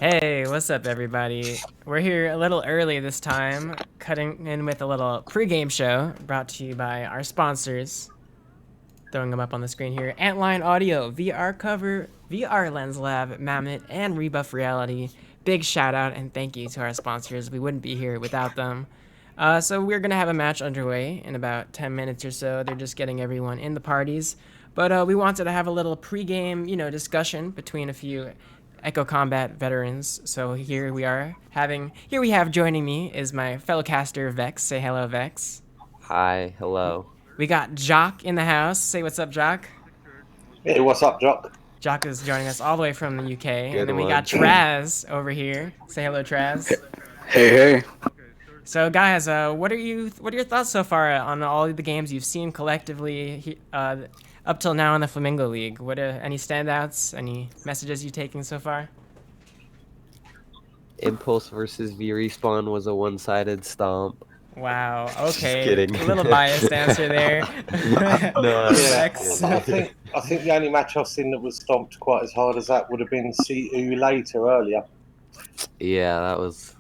Hey, what's up, everybody? We're here a little early this time, cutting in with a little pregame show brought to you by our sponsors. Throwing them up on the screen here. Antline Audio, VR Cover, VR Lens Lab, Mammoth, and Rebuff Reality. Big shout out and thank you to our sponsors. We wouldn't be here without them. So we're going to have a match underway in about 10 minutes or so. They're just getting everyone in the parties. But we wanted to have a little pregame, discussion between a few Echo Combat veterans. So here we have joining me is my fellow caster Vex. Say hello, Vex. Hi, hello. We got Jock in the house. Say what's up, Jock. Hey, what's up, Jock? Jock is joining us all the way from the UK. Good And then we one. got Traz over here. Say hello, Traz. Hey. So guys, what are your thoughts so far on all of the games you've seen collectively up till now in the Flamingo League? What are any standouts? Any messages you've taken so far? Impulse versus V-Respawn was a one-sided stomp. Wow. Okay. kidding. A little biased answer there. No, Vex. I think the only match I've seen that was stomped quite as hard as that would have been C2 later earlier. Yeah, that was.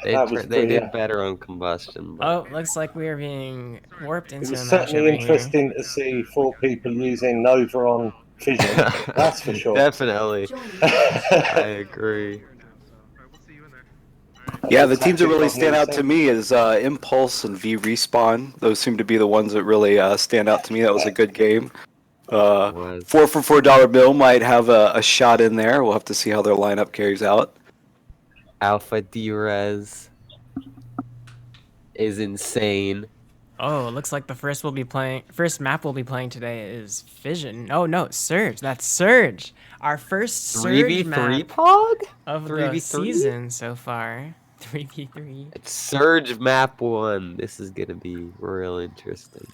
They pretty, did better on combustion. But... Oh, looks like we are being warped into It was a match certainly over interesting to see 4 people using Nova on Fission. That's for sure. Definitely. I agree. Yeah, the teams that really stand out to me is Impulse and V-Respawn. Those seem to be the ones that really stand out to me. That was a good game. 4 for $4 bill might have a shot in there. We'll have to see how their lineup carries out. Alpha Derezz is insane. Oh, it looks like the first map we'll be playing today is Fission. Oh no, Surge. That's Surge. Our first Surge map 3v3 pog? of the 3v3? season so far. 3v3. It's Surge map 1. This is gonna be real interesting.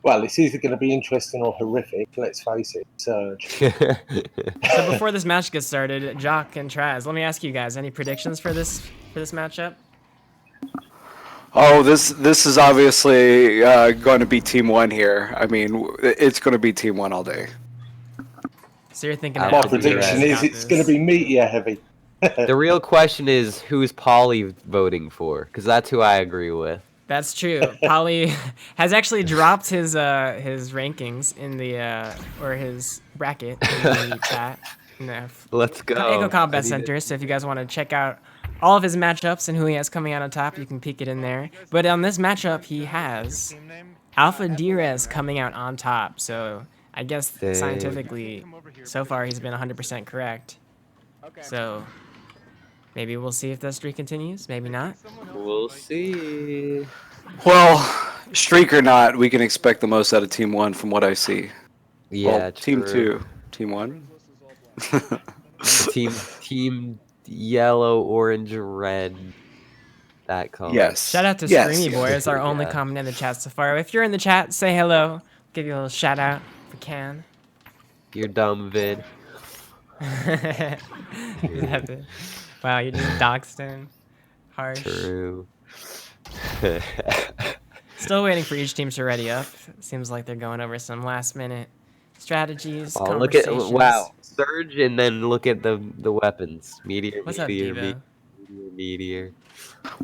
Well, it's either going to be interesting or horrific, let's face it, Surge. So before this match gets started, Jock and Traz, let me ask you guys, any predictions for this matchup? Oh, this is obviously going to be Team 1 here. I mean, it's going to be Team 1 all day. So you're thinking My that prediction is it's going to be meteor heavy. The real question is who's Polly voting for? Because that's who I agree with. That's true. Polly has actually dropped his rankings in the or his bracket in the chat. Let's go. Echo Combat Center. So if you guys want to check out all of his matchups and who he has coming out on top, you can peek it in there. But on this matchup, he has Alpha Derezz coming out on top. So I guess scientifically, so far he's been 100% correct. So maybe we'll see if that streak continues. Maybe not. We'll see. Well, streak or not, we can expect the most out of Team 1 from what I see. Yeah, well, Team 2. Team 1? Team yellow, orange, red. That color. Yes. Shout out to Screamy Boy. It's our only comment in the chat so far. If you're in the chat, say hello. Give you a little shout out if we can. You're dumb, vid. Wow, you just doxed him. Harsh. True. Still waiting for each team to ready up. Seems like they're going over some last minute strategies. Oh, look at Surge, and then look at the weapons. Meteor, What's meteor, up, meteor.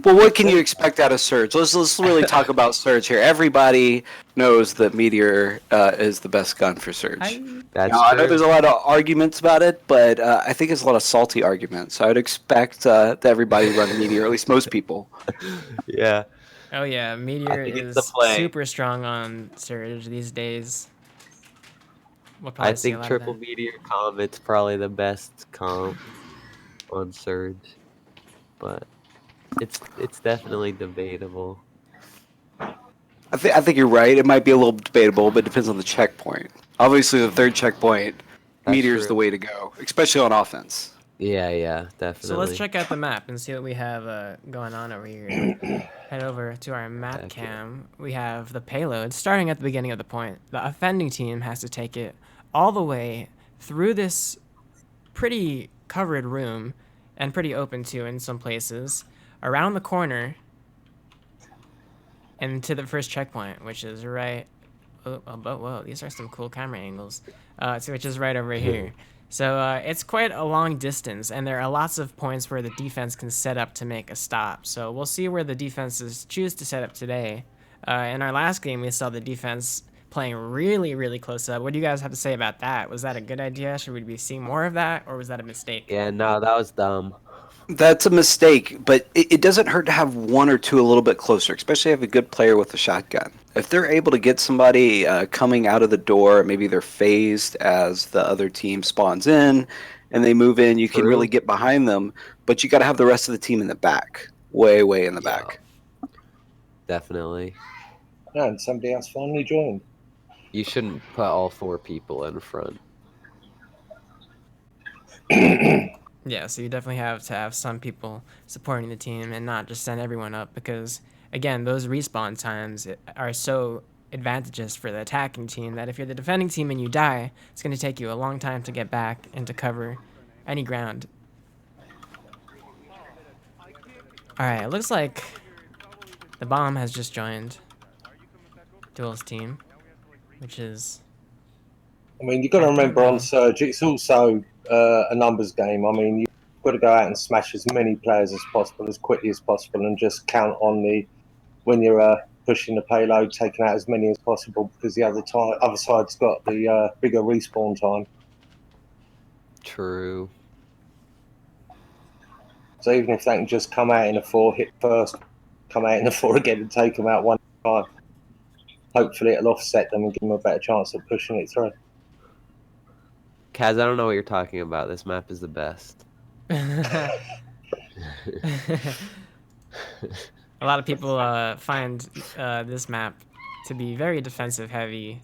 Well, what can you expect out of Surge? Let's really talk about Surge here. Everybody knows that Meteor is the best gun for Surge. That's now, I know there's a lot of arguments about it, but I think it's a lot of salty arguments. I would expect that everybody run Meteor, at least most people. Yeah. Oh yeah, Meteor is super strong on Surge these days. I think Triple Meteor Comet's probably the best comp on Surge, but it's definitely debatable. I think you're right. It might be a little debatable, but it depends on the checkpoint. Obviously, the third checkpoint, Meteor's the way to go, especially on offense. Yeah, definitely. So let's check out the map and see what we have going on over here. Head over to our map cam. We have the payload starting at the beginning of the point. The offending team has to take it all the way through this pretty covered room and pretty open too in some places, around the corner and to the first checkpoint, which is right whoa, these are some cool camera angles. Which is right over here. So it's quite a long distance, and there are lots of points where the defense can set up to make a stop. So we'll see where the defenses choose to set up today. In our last game, we saw the defense playing really, really close up. What do you guys have to say about that? Was that a good idea? Should we be seeing more of that, or was that a mistake? Yeah, no, that was dumb. That's a mistake, but it doesn't hurt to have one or two a little bit closer, especially if you have a good player with a shotgun. If they're able to get somebody coming out of the door, maybe they're phased as the other team spawns in and they move in, you can really get behind them, but you got to have the rest of the team in the back, way in the back. Definitely. Yeah, and somebody else finally joined. You shouldn't put all 4 people in front. Yeah, so you definitely have to have some people supporting the team and not just send everyone up because, again, those respawn times are so advantageous for the attacking team that if you're the defending team and you die, it's going to take you a long time to get back and to cover any ground. Alright, it looks like the bomb has just joined Duel's team, which is... I mean, you've got to remember on Surge, it's also a numbers game. I mean, you've got to go out and smash as many players as possible, as quickly as possible, and just count on when you're pushing the payload, taking out as many as possible, because the other side's got the bigger respawn time. True. So even if they can just come out in a 4, hit first, come out in a 4 again and take them out one time, hopefully it'll offset them and give them a better chance of pushing it through. Kaz, I don't know what you're talking about. This map is the best. A lot of people find this map to be very defensive heavy,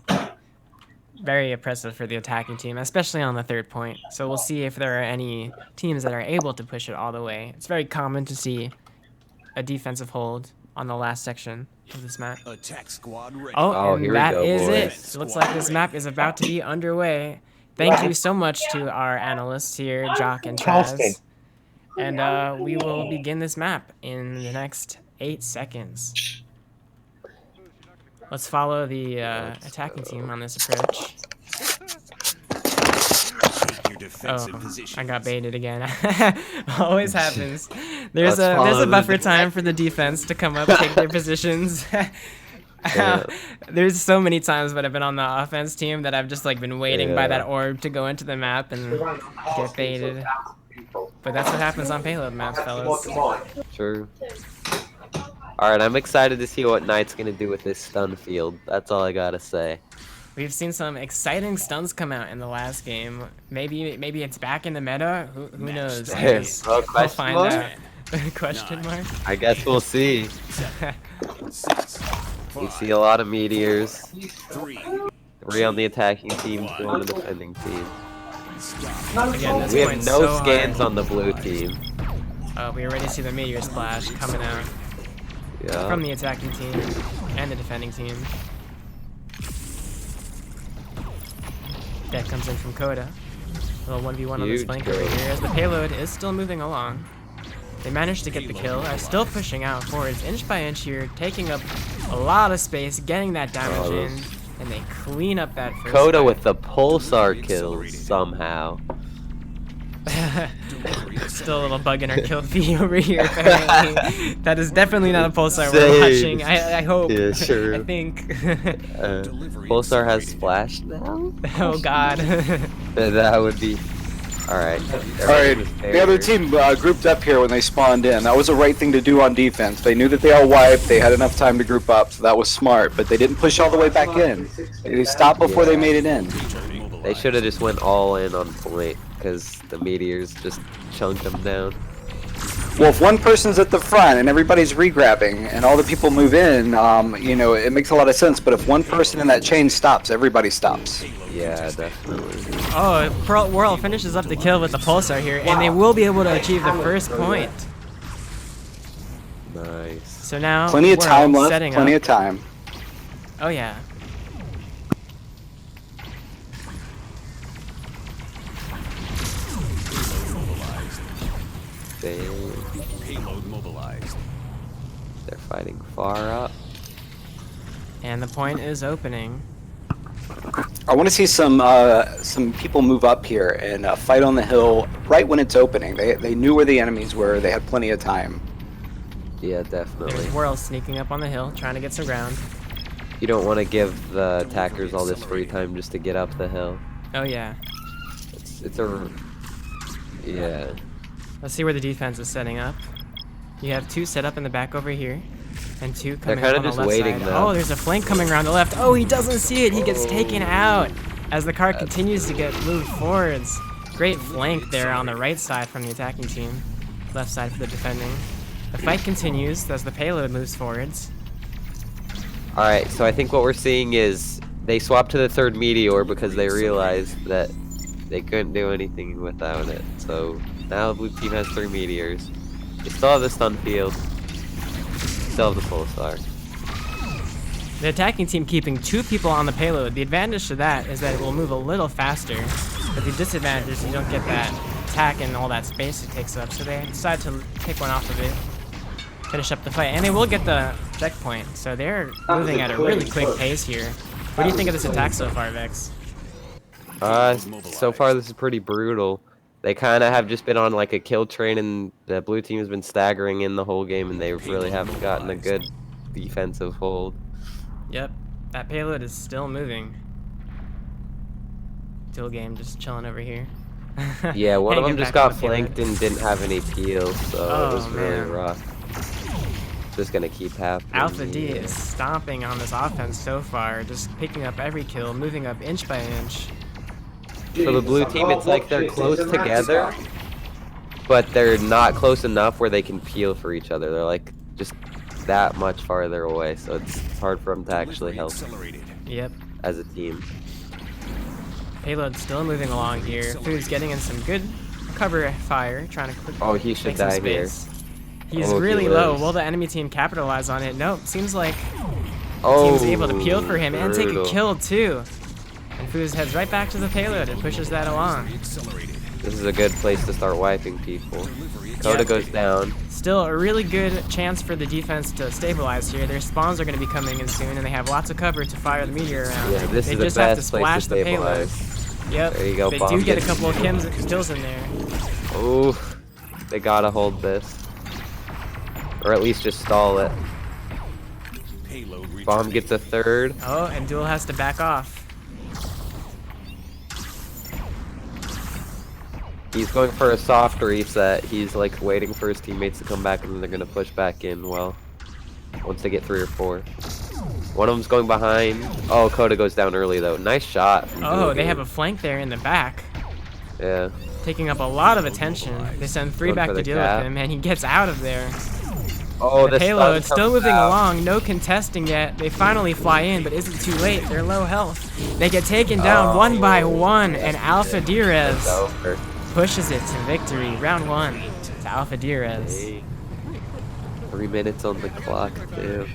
very oppressive for the attacking team, especially on the 3rd point. So we'll see if there are any teams that are able to push it all the way. It's very common to see a defensive hold on the last section of this map. Attack squad ready. Oh, and here we that go, is boys. it. It looks like this map is about to be underway. Thank you so much to our analysts here, Jock and Taz. And we will begin this map in the next 8 seconds. Let's follow the attacking team on this approach. Oh, I got baited again. Always happens. There's a buffer time for the defense to come up, take their positions. There's so many times when I've been on the offense team that I've just like been waiting by that orb to go into the map and get baited. But that's what happens on payload maps, fellas. True. Alright, I'm excited to see what Knight's gonna do with this stun field. That's all I gotta say. We've seen some exciting stuns come out in the last game. Maybe it's back in the meta. Who knows? Well, We'll find out. Question mark? I guess we'll see. We see a lot of meteors. 3 on the attacking team, 2 on the defending team. Again, this We have point's no so scans hard. on the blue team. We already see the meteor splash coming out Yeah. from the attacking team and the defending team. That comes in from Coda. A little 1v1 on this Huge flank kill. over here as the payload is still moving along. They managed to get the kill, are still pushing out forwards inch by inch here, taking up a lot of space, getting that damage in, and they clean up that first Coda fight. with the pulsar kills somehow. Still a little bug in our kill feed over here, apparently. That is definitely not a pulsar we're Same. watching, I hope. Yeah, sure. I think. Pulsar has splash now? Oh god. That would be... Alright. Alright, the other team grouped up here when they spawned in. That was the right thing to do on defense. They knew that they all wiped, they had enough time to group up, so that was smart, but they didn't push all the way back in. They stopped before they made it in. They should have just went all in on point, because the meteors just chunked them down. Well, if one person's at the front and everybody's regrabbing and all the people move in, you know, it makes a lot of sense, but if one person in that chain stops, everybody stops. Yeah, definitely. Oh, Pearl Whirl finishes up the kill with the pulsar here, and they will be able to achieve the first point. Nice. So now, Plenty of Whirl time left, setting plenty up. of time. Oh yeah. Payload mobilized. They're fighting far up. And the point is opening. I want to see some people move up here and fight on the hill right when it's opening. They knew where the enemies were. They had plenty of time. Yeah, definitely. There's Whirl sneaking up on the hill, trying to get some ground. You don't want to give the attackers all this free time just to get up the hill. Oh yeah. It's a... Yeah. Let's see where the defense is setting up. You have 2 set up in the back over here, and 2 coming kinda up on just the left waiting, side. though. Oh, there's a flank coming around the left. Oh, he doesn't see it. He gets taken out as the car continues to get moved forwards. Great flank there on the right side from the attacking team. Left side for the defending. The fight continues as the payload moves forwards. Alright, so I think what we're seeing is they swapped to the 3rd meteor because they realized that they couldn't do anything without it. So now the blue team has 3 meteors. They still have the stun field. Still have the pulsar. The attacking team keeping 2 people on the payload. The advantage to that is that it will move a little faster, but the disadvantage is you don't get that attack and all that space it takes up. So they decide to take one off of it, finish up the fight, and they will get the checkpoint. So they're moving at a really quick pace here. What do you think of this attack so far, Vex? So far this is pretty brutal. They kind of have just been on like a kill train, and the blue team has been staggering in the whole game, and they really haven't gotten a good defensive hold. Yep, that payload is still moving. Dual game just chilling over here. Yeah, one of them Hanging just back on got the payload. flanked and didn't have any peel, so it was really man. rough. It's just gonna keep happening. Alpha D is stomping on this offense so far, just picking up every kill, moving up inch by inch. So the blue team, it's like they're close together, but they're not close enough where they can peel for each other. They're like just that much farther away, so it's hard for them to actually help Yep. as a team. Payload still moving along here. Food's getting in some good cover fire, trying to quick Oh, he should make some die here. space. He's Oh, he really low. lives. Will the enemy team capitalize on it? Nope. Seems like Oh, team's able to peel for him and take a brutal. kill too. And Foos heads right back to the payload and pushes that along. This is a good place to start wiping people. Coda goes down. Still a really good chance for the defense to stabilize here. Their spawns are going to be coming in soon, and they have lots of cover to fire the meteor around. Yeah, this they is the just have to best place splash to the payload. stabilize. Yep. There you go, They bomb do get a gets- couple of kills in there. Ooh, they gotta hold this. Or at least just stall it. Bomb gets a 3rd. Oh, and Duel has to back off. He's going for a soft reset. He's like waiting for his teammates to come back, and then they're gonna push back in. Well, once they get 3 or 4. One of them's going behind. Oh, Coda goes down early though. Nice shot. from Oh, Dual they have Game. a flank there in the back, Yeah. taking up a lot of attention. They send 3 Going back for to the deal cap. with him, and he gets out of there. Oh, The payload stun still comes moving out. along, no contesting yet. They finally fly in, but is it too late? They're low health. They get taken down one by one, and Alpha It's Derezz over. pushes it to victory. Round 1 to Alpha Derezz. Hey. 3 minutes on the clock too.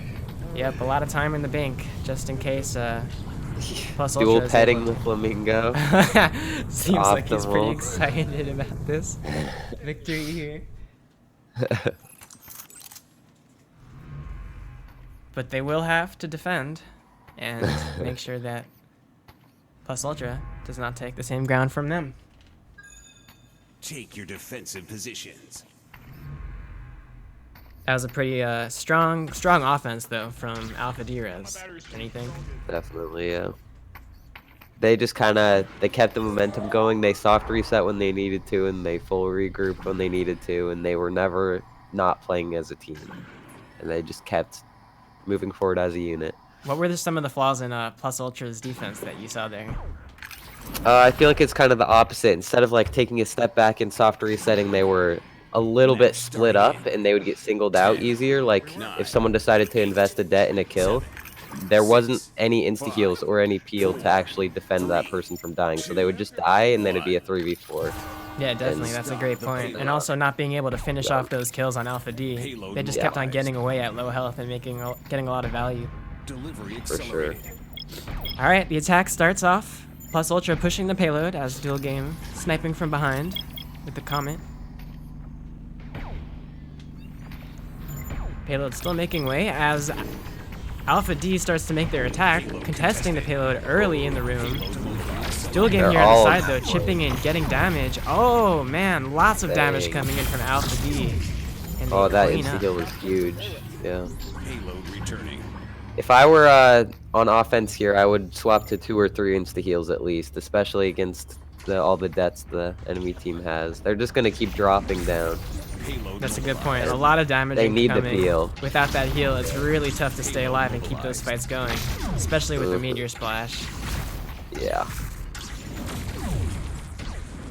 Yep, a lot of time in the bank, just in case Plus Dual Ultra is petting able the Flamingo. Seems like he's pretty Optimal. excited about this victory here. But they will have to defend and make sure that Plus Ultra does not take the same ground from them. Take your defensive positions. That was a pretty strong offense though from Alpha Derezz. Anything? Definitely, yeah. They just they kept the momentum going. They soft reset when they needed to, and they full regrouped when they needed to, and they were never not playing as a team. And they just kept moving forward as a unit. What were some of the flaws in Plus Ultra's defense that you saw there? I feel like it's kind of the opposite. Instead of like taking a step back and soft resetting, they were a little bit split up, and they would get singled out easier. Like if someone decided to invest a det in a kill, there wasn't any insta heals or any peel to actually defend that person from dying. So they would just die, and then it'd be a 3v4. Yeah, definitely. That's a great point. And also not being able to finish off those kills on Alpha D. They just kept on getting away at low health and getting a lot of value. Delivery For sure. accelerated. All right, the attack starts off. Plus Ultra pushing the payload as Dual Game sniping from behind with the Comet. Payload still making way as Alpha D starts to make their attack, contesting the payload early in the room. Dual game They're here on the all- side though, chipping in, getting damage. Oh man, lots of damage Dang. coming in from Alpha D. And they Oh, that clean up. insta-kill was huge. Yeah. Payload returning. If I were on offense here, I would swap to 2 or 3 insta-heals at least, especially against all the deaths the enemy team has. They're just gonna keep dropping down. Payload That's a good point. And A lot of damage they need the incoming. heal. Without that heal, it's really tough to stay alive and keep those fights going, especially with the meteor splash. Yeah.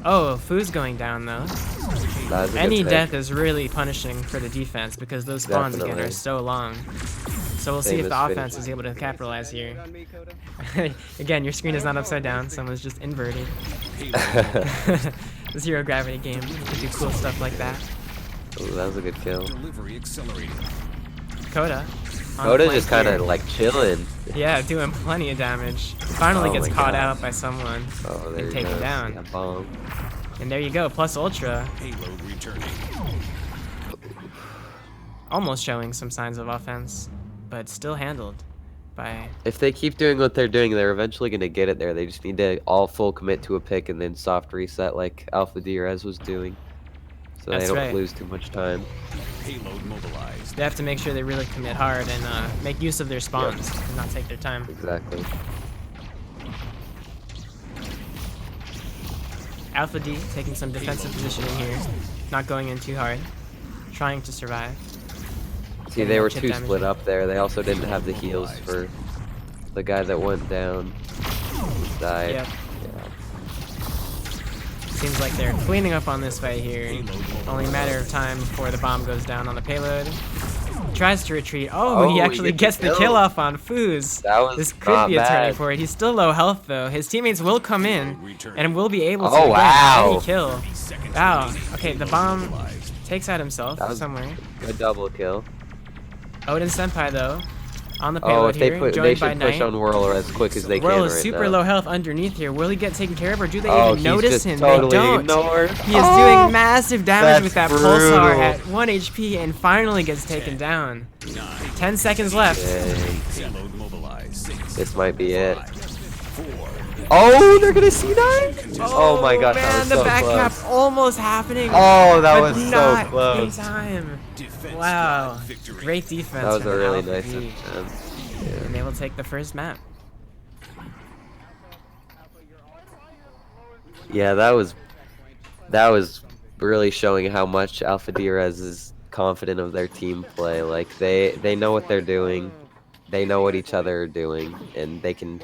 Oh, Fu's going down though. That was a Any good pick. death is really punishing for the defense because those spawns again Definitely. are so long. So we'll see if Famous the offense finish. is able to capitalize here. Again, your screen is not upside down, someone's just inverted. The zero gravity game, you can do cool stuff like that. Ooh, that was a good kill. Delivery accelerated. Coda. on the Coda's flank just kind here. of like chilling. Yeah, doing plenty of damage. Finally Oh gets my caught God. out by someone Oh, there and he taken goes. down. Yeah, bomb. And there you go, plus Ultra. Payload returning. Almost showing some signs of offense, but still handled by... If they keep doing what they're doing, they're eventually going to get it there. They just need to all full commit to a pick and then soft reset like Alpha Derezz was doing. So That's they don't right. lose too much time. Payload mobilized. They have to make sure they really commit hard and make use of their spawns and not take their time. Exactly. Alpha D taking some defensive positioning here, not going in too hard, trying to survive. See, Getting they that were chip too damage. split up there. They also didn't have the heals for the guy that went down. Just died. Yep. Yeah. Seems like they're cleaning up on this fight here. Only a matter of time before the bomb goes down on the payload. Tries to retreat. Oh, he he actually gets gets the the kill. kill off on Fooz. That was This could not be a turning bad. point. He's still low health though. His teammates will come in and will be able to Oh, again, wow. any kill. Wow. Okay, the bomb takes out himself That was somewhere. Good double kill. Odin Senpai though, on the Oh, payload if they here, put, they joined by should push Knight. on Whirl as quick as they Whirl can is right super now. low health underneath here. Will he get taken care of or do they Oh, even he's notice just him? totally They don't. ignored. He is Oh, doing massive damage with that that's pulsar brutal. at 1 HP and finally gets taken down. 10 seconds left. Dang. Payload mobilized. 6, This might be it. 4. Oh, they're gonna C9? Oh my gosh, man, that was the so back close. cap almost happening. Oh, that but was so not in close. time. Defense Wow, drive victory. great defense. That was from a really Alpha nice D. attempt. And they will take the first map. Yeah, that was really showing how much Alpha Derezz is confident of their team play. Like they know what they're doing, they know what each other are doing, and they can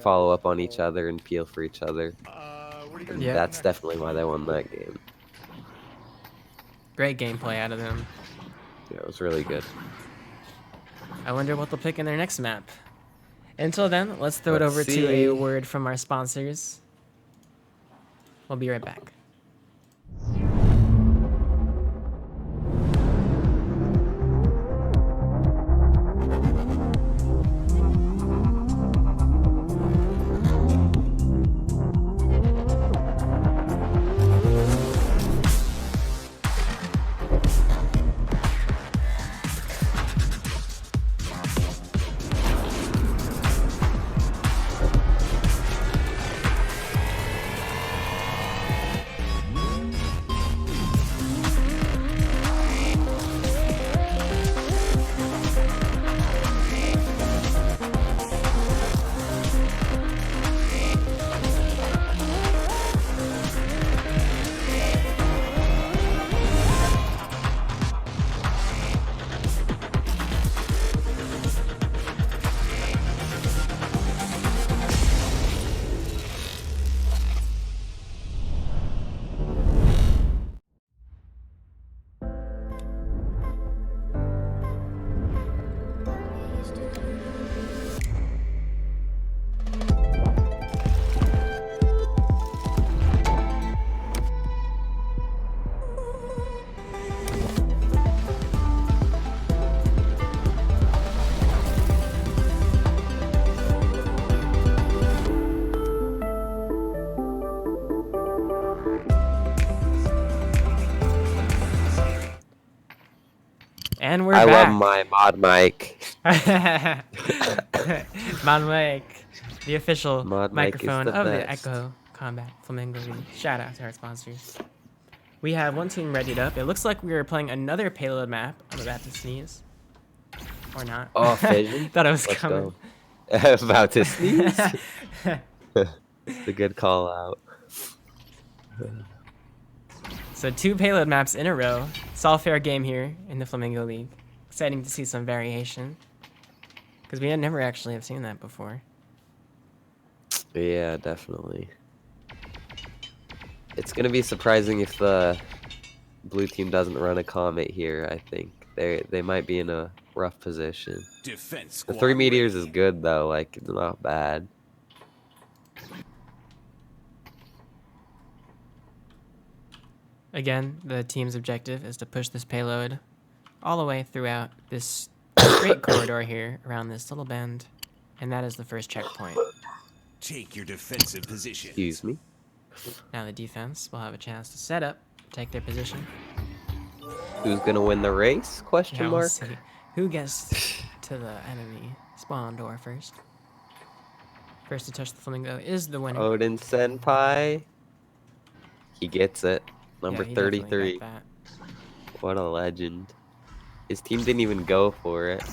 follow up on each other and peel for each other. And Yep. that's definitely why they won that game. Great gameplay out of them. Yeah, it was really good. I wonder what they'll pick in their next map. Until then, let's throw it Let's over to see. a word from our sponsors. We'll be right back. And we're I back. love my mod mic. Mod mic, the official Mod mic is microphone the of the best. Echo Combat Flamingo League. Shout out to our sponsors. We have one team readied up. It looks like we are playing another payload map. I'm about to sneeze. Or not. Oh, Fission. Thought I was Let's coming. go. About to sneeze. It's a good call out. So 2 payload maps in a row. It's all fair game here in the Flamingo League. Exciting to see some variation. Because we had never actually have seen that before. Yeah, definitely. It's gonna be surprising if the blue team doesn't run a comet here. I think they might be in a rough position. Defense The squad 3 meteors ready. is good though. Like it's not bad. Again, the team's objective is to push this payload all the way throughout this great corridor here around this little bend. And that is the first checkpoint. Take your defensive position. Excuse me. Now the defense will have a chance to set up, take their position. Who's gonna win the race? Question Now we'll mark. see who gets to the enemy spawn door first. First to touch the flamingo is the winner. Odin Senpai. He gets it. Number Yeah, he definitely got 33. that. What a legend. His team didn't even go for it.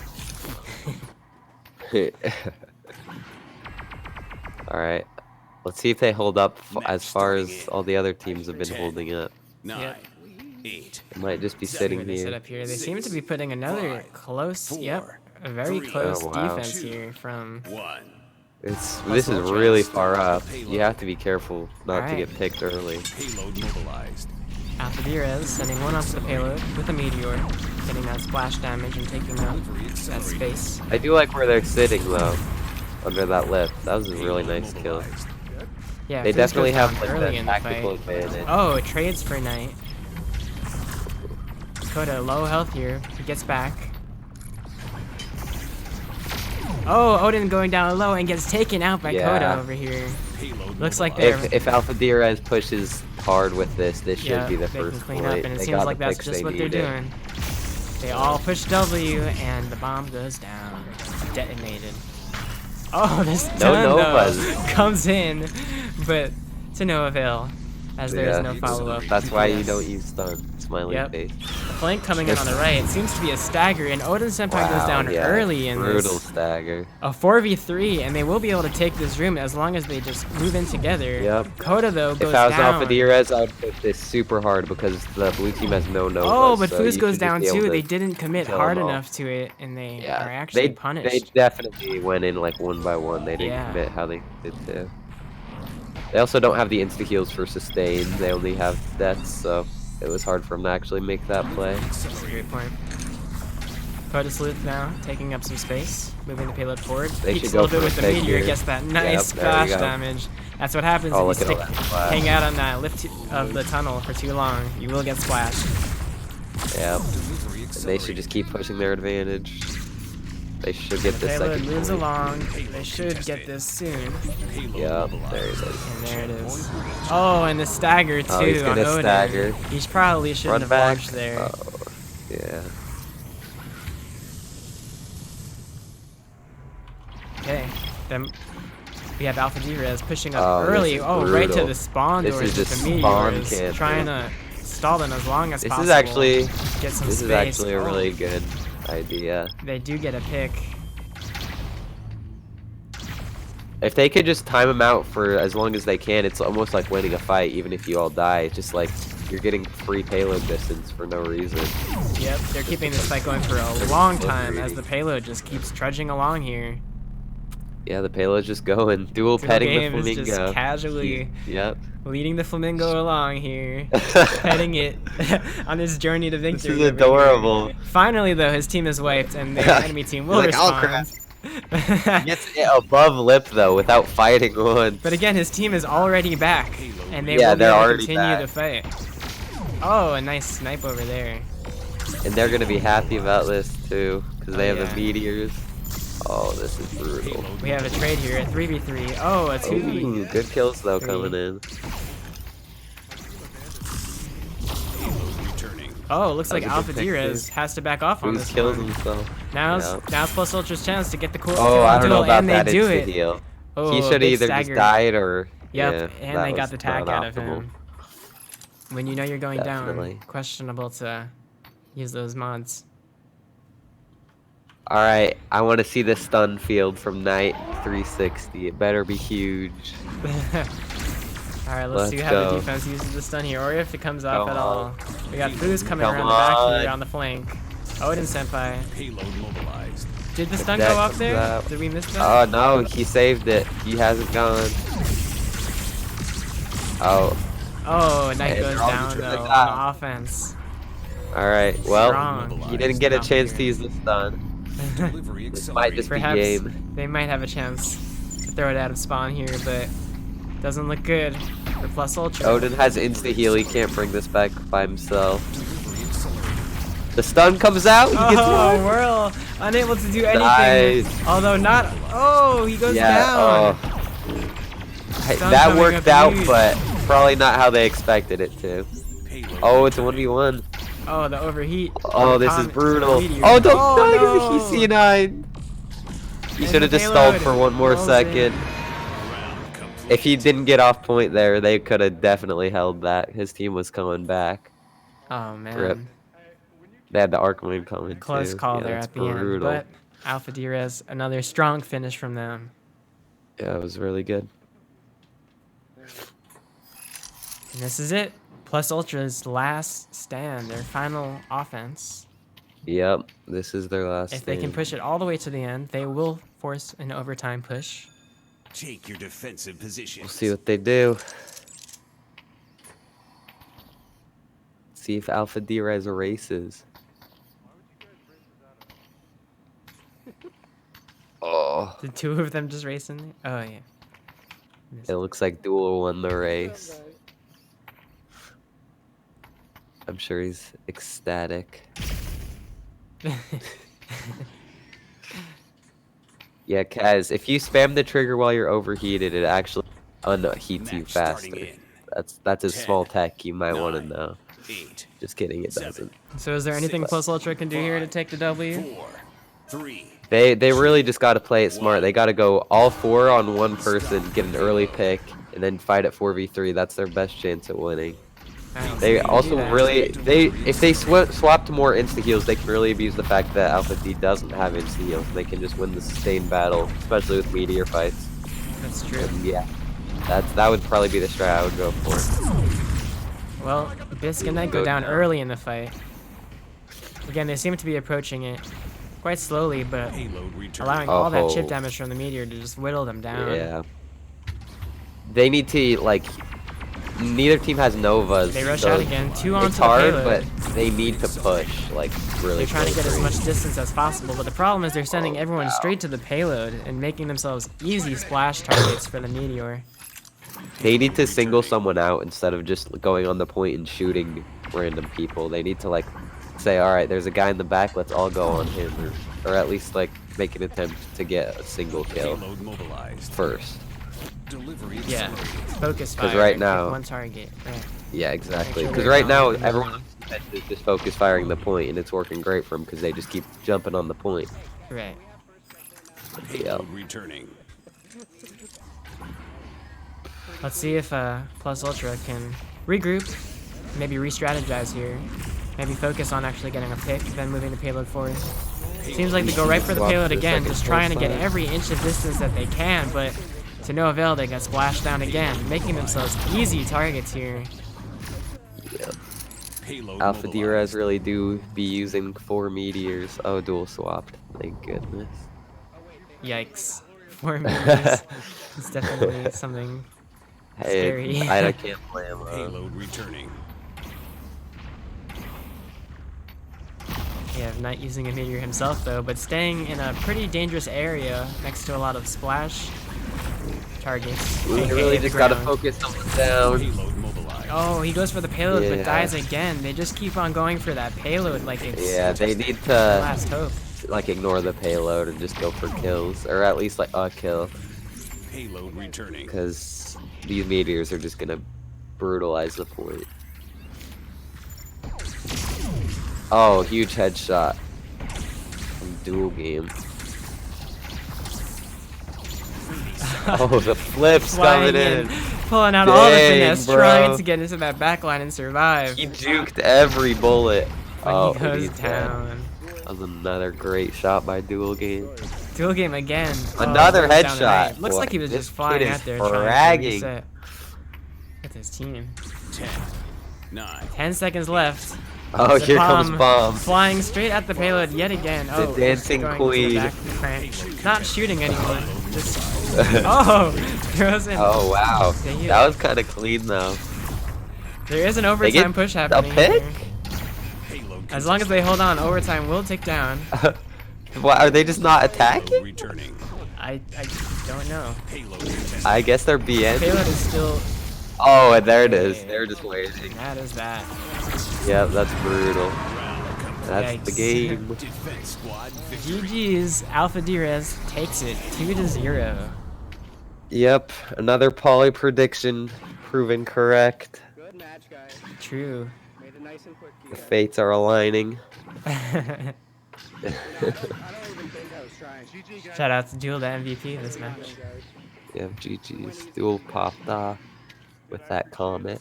Alright. Let's see if they hold up as far as all the other teams have been holding up. 9, Yep. 8, They might just be See sitting where they set here. up here. They seem to be putting another 5, close, 4, yep, a very 3, close Oh, wow. defense here from 1. This is really far up. You have to be careful not to get picked early. Payload mobilized. Alpha Derezz, sending one onto the payload with a meteor, getting that splash damage and taking up that space. I do like where they're sitting though, under that lift. That was a really nice kill. Mobilized. Yeah, They Fuse definitely goes have down like early the in the tactical fight. advantage. Oh, it trades for Knight. Dakota low health here. He gets back. Oh, Odin going down low and gets taken out by Coda Yeah. over here. Payload Looks like mobilized. they're If Alpha Derezz pushes hard with this should yeah, be the they first can clean point. up, and it They seems got like the that's picks just they what they're needed. doing. They all push W, and the bomb goes down. Detonated. Oh, this No stun though Novas. comes in, but to no avail, as there is Yeah. no follow-up. That's why you Yes. don't use stun. Smiley Yep. face. The flank coming in on the right. It seems to be a stagger, and Odin Senpai goes down yeah. early in Brutal this. stagger. A 4v3, and they will be able to take this room as long as they just move in together. Yep. Coda, though, goes If I was down. Alpha Derezz, I would push this super hard because the blue team has no Novas. Oh, but so Fuse you goes should just down be able too. to They didn't commit kill hard them all. enough to it, and they Yeah, are actually they punished. definitely went in like one by one. They didn't Yeah. commit how they did too. They also don't have the insta heals for sustain. They only have deaths, so it was hard for them to actually make that play. That's a great point. Coda Sleuth now taking up some space, moving the payload forward. They Peeks should a little go bit for with a the pick meteor, here. gets that nice Yep, there splash you go. damage. That's what happens Oh, if look you at all stick, that splash. hang out on that lift of the tunnel for too long. You will get splashed. Yep. And they should just keep pushing their advantage. They should get The this payload second moves point. along. They should get this soon. Yep, there it is. And there it is. Oh, and the stagger too Oh, he's on gonna Odin. stagger. He probably shouldn't Run have back. launched there. Oh, yeah. Okay. Then we have Alpha Derezz pushing up Oh, this early. is Oh, right to brutal. the spawn This doors is with just the meteor spawn is camping. trying to stall them as long as This possible. is actually get some this space. is actually a Oh, really good idea. They do get a pick. If they could just time them out for as long as they can, it's almost like winning a fight, even if you all die. It's just like you're getting free payload distance for no reason. Yep, they're keeping this fight going for a long time as the payload just keeps trudging along here. Yeah, the payload's just going. Dual Dual petting the game is Flamingo. just casually Yep. leading the Flamingo along here, petting it on his journey to This victory. is over adorable. here. Finally, though, his team is wiped, and the enemy team will Like, oh, crap. respond. Gets it above lip though without fighting once. But again, his team is already back, and they Yeah, will be they're able to already continue back. to fight. Oh, a nice snipe over there. And they're gonna be happy about this too, because they Oh, have yeah. the meteors. Oh, this is brutal. We have a trade here at 3v3. Oh, a 2v. Ooh, good kills though Three. coming in. Payload returning. Oh, it looks like That was a Alpha good pick, Derezz too. has to back off on Boost this kills one. himself. Now's Yeah. Plus Ultra's chance to get the core. Oh, I don't know about and they that do insta it. heal. Oh, He a should big either just stagger. died or Yep, yeah, and that they got was the tag not out of optimal. him. When you know you're going Definitely. down, questionable to use those mods. All right, I want to see the stun field from Knight 360. It better be huge. Alright, let's see Let's how the go. defense uses the stun here, or if it comes off Come at on. all. We got Foos coming Come around the back on. here on the flank. Odin Senpai. Payload mobilized. Did the stun That go off comes there? out. Did we miss that? Oh no, he saved it. He hasn't gone. Oh, Oh, Knight Hey, goes they're all down just gonna though die. on the offense. all right. Well, Strong. he didn't get a chance to use the stun. Delivery This might accelerated. just be Perhaps game. they might have a chance to throw it out of spawn here, but doesn't look good for Plus Ultra. Odin has insta heal. He can't bring this back by himself. Delivery accelerated. The stun comes out. He gets Oh, one. Whirl! Unable to do anything. Nice. Although not. Oh, he goes Yeah. down. Oh. Hey, Stun that coming worked up out, huge. but probably not how they expected it to. Payload Oh, it's a 1v1. Oh, the overheat. Oh, this is Comet- brutal. meteor. Oh, don't Oh, die no. because he's C9. He And should have the just stalled payload for one more rolls second. in. round complete. If he didn't get off point there, they could have definitely held that. His team was coming back. Oh man, Rip. They had the Archwing coming close too. call Yeah, there that's at the end. brutal. But Alpha Derezz, another strong finish from them. Yeah, it was really good. And this is it. Plus Ultra's last stand, their final offense. Yep, this is their last If they can stand. push it all the way to the end, they will force an overtime push. Take your defensive position. We'll see what they do. See if Alpha Derezz races. Oh, The two of them just racing. Oh yeah. it looks like Duel won the race. I'm sure he's ecstatic. Yeah, Kaz, if you spam the trigger while you're overheated, it actually unheats you Match starting faster. in. That's a 10, small tech you might want to 9, know. 8, Just kidding, it 7, doesn't. So is there anything 6, Plus Ultra can do here to 5, take the W? 4, 3. They really just got to play it smart. They got to go all four on one person, get an early pick, and then fight at 4v3. That's their best chance at winning. I don't They see also that. really if they swap to more insta heals, they can really abuse the fact that Alpha D doesn't have insta heals. They can just win the sustained battle, especially with meteor fights. That's true. And yeah, that would probably be the strat I would go for. Well, Bisque and Knight go down early in the fight. Again, they seem to be approaching it quite slowly, but Payload return. allowing all that chip Oh. damage from the meteor to just whittle them down. Yeah. They need to like. Neither team has Novas. They rush so out again, two onto It's the hard, payload. but they need to push like really. They're trying to get as close. much distance as possible, but the problem is they're sending everyone wow. straight to the payload and making themselves easy splash targets for the meteor. They need to single someone out instead of just going on the point and shooting random people. They need to like say, all right, there's a guy in the back, let's all go on him, or at least like make an attempt to get a single kill Payload mobilized. first. Delivery Yeah, accelerated. focus 'Cause fire. right pick now- one target. Right. Yeah, exactly. sure Because they're right now going. everyone is just focus firing the point, and it's working great for them because they just keep jumping on the point. Right. Payload returning. Let's see if Plus Ultra can regroup, maybe re-strategize here, maybe focus on actually getting a pick, then moving the payload forward. Seems like they go right for the Swap payload for the again, second just trying to get full side. every inch of distance that they can, but to no avail, they get splashed down again, making themselves easy targets here. Yep. Payload Alpha mobilized. Derezz really do be using 4 meteors. Oh, dual swapped. Thank goodness. Yikes. 4 meters. It's definitely something Hey, scary. I can't blame him. Payload returning. We have Knight using a meteor himself though, but staying in a pretty dangerous area next to a lot of splash targets. We aka really the just gotta ground. focus someone down. Payload mobilized. Oh, he goes for the payload but Yeah. dies again. They just keep on going for that payload like it's Yeah, they need the to last hope. like ignore the payload and just go for kills, or at least like a kill, Payload returning. because these meteors are just gonna brutalize the point. Oh, huge headshot. From dual game. Oh, the flips Flying coming in. pulling out all the Dang, finesse, bro. trying to get into that backline and survive. He juked every bullet. But Oh, he goes he's dead. down. That was another great shot by dual game. Dual game again. Another goes down the headshot. night. Looks Boy, like he was this just flying kid out is there trying to fragging. reset with his team. 10, 9, 10 seconds left. Oh, here comes Zapom Bomb. flying straight at the payload yet again. The Oh, dancing going to the queen. back crank. Not shooting anyone. Just oh, throws in. Oh, wow. They heal. That was kind of clean, though. There is an They overtime get push a happening. pick? Here. payload As long as they hold on, overtime will tick down. What, are they just not attacking? returning. I don't know. Payload returning. I guess they're BN. Payload is still. Oh, and there it is. They're just waiting. That is that. Yep, that's brutal. That's the Yikes. game. Defense squad victory. GG's Alpha Derezz takes it 2-0. Yep, another poly prediction proven correct. Good match, guys. True. Made it nice and quick. The fates are aligning. I don't even think I was trying. Shout out to Duel, the MVP this match. Yep, GG's. Duel popped off with that comment.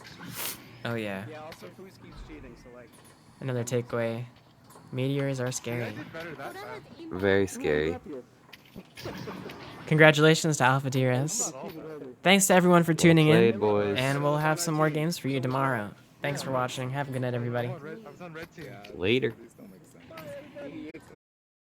Oh yeah. Yeah, also Foos keeps cheating, so like. Another takeaway. Meteors are scary. Very scary. Congratulations to Alpha Derezz. Thanks to everyone for tuning Played, in. boys. And we'll have some more games for you tomorrow. Thanks for watching. Have a good night, everybody. Later.